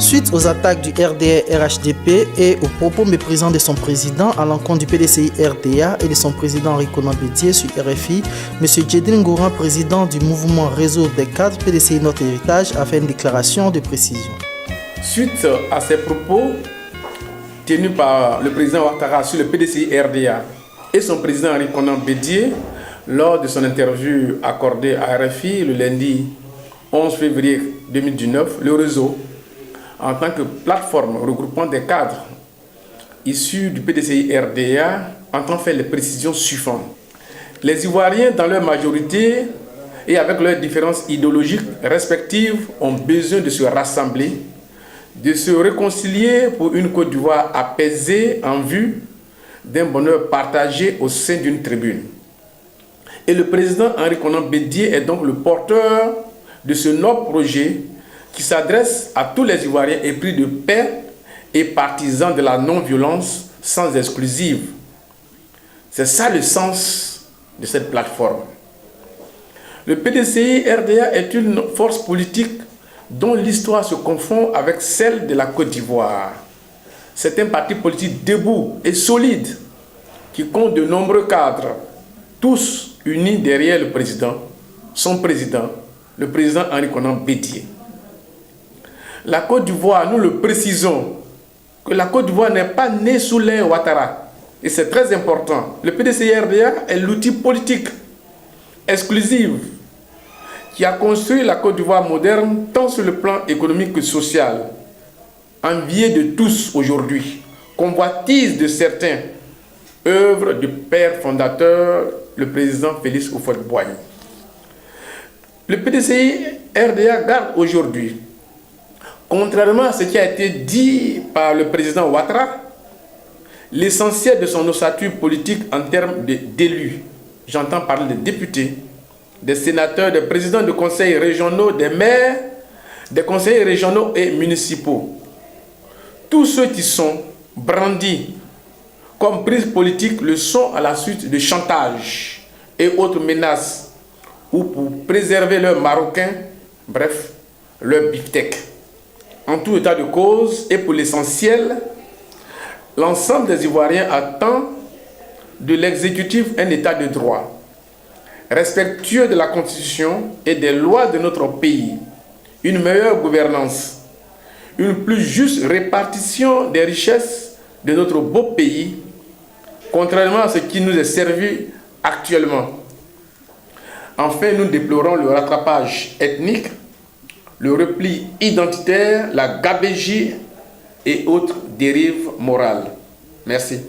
Suite aux attaques du RDR-RHDP et aux propos méprisants de son président à l'encontre du PDCI-RDA et de son président Henri Konan Bédié sur RFI, M. Djedine Ngouran, président du mouvement Réseau des cadres PDCI Notre Héritage, a fait une déclaration de précision. Suite à ces propos tenus par le président Ouattara sur le PDCI-RDA et son président Henri Konan Bédié lors de son interview accordée à RFI le lundi 11 février 2019, le réseau, en tant que plateforme regroupant des cadres issus du PDCI-RDA, entend faire les précisions suivantes. Les Ivoiriens, dans leur majorité et avec leurs différences idéologiques respectives, ont besoin de se rassembler, de se réconcilier pour une Côte d'Ivoire apaisée en vue d'un bonheur partagé au sein d'une tribune. Et le président Henri Konan Bédié est donc le porteur de ce noble projet qui s'adresse à tous les Ivoiriens épris de paix et partisans de la non-violence sans exclusive. C'est ça le sens de cette plateforme. Le PDCI-RDA est une force politique dont l'histoire se confond avec celle de la Côte d'Ivoire. C'est un parti politique debout et solide qui compte de nombreux cadres, tous unis derrière le président, son président, le président Henri Konan Bédié. La Côte d'Ivoire, nous le précisons, que la Côte d'Ivoire n'est pas née sous l'ère Ouattara. Et c'est très important. Le PDCI-RDA est l'outil politique exclusif qui a construit la Côte d'Ivoire moderne tant sur le plan économique que social. Envié de tous aujourd'hui, convoitise de certains, œuvre du père fondateur, le président Félix Houphouët-Boigny. Le PDCI-RDA garde aujourd'hui, contrairement à ce qui a été dit par le président Ouattara, l'essentiel de son ossature politique en termes d'élus. J'entends parler des députés, des sénateurs, des présidents de conseils régionaux, des maires, des conseillers régionaux et municipaux. Tous ceux qui sont brandis comme prise politique le sont à la suite de chantage et autres menaces ou pour préserver leurs Marocains, bref, leur beefsteak. En tout état de cause et pour l'essentiel, l'ensemble des Ivoiriens attend de l'exécutif un état de droit, respectueux de la Constitution et des lois de notre pays, une meilleure gouvernance, une plus juste répartition des richesses de notre beau pays, contrairement à ce qui nous est servi actuellement. Enfin, nous déplorons le rattrapage ethnique, le repli identitaire, la gabégie et autres dérives morales. Merci.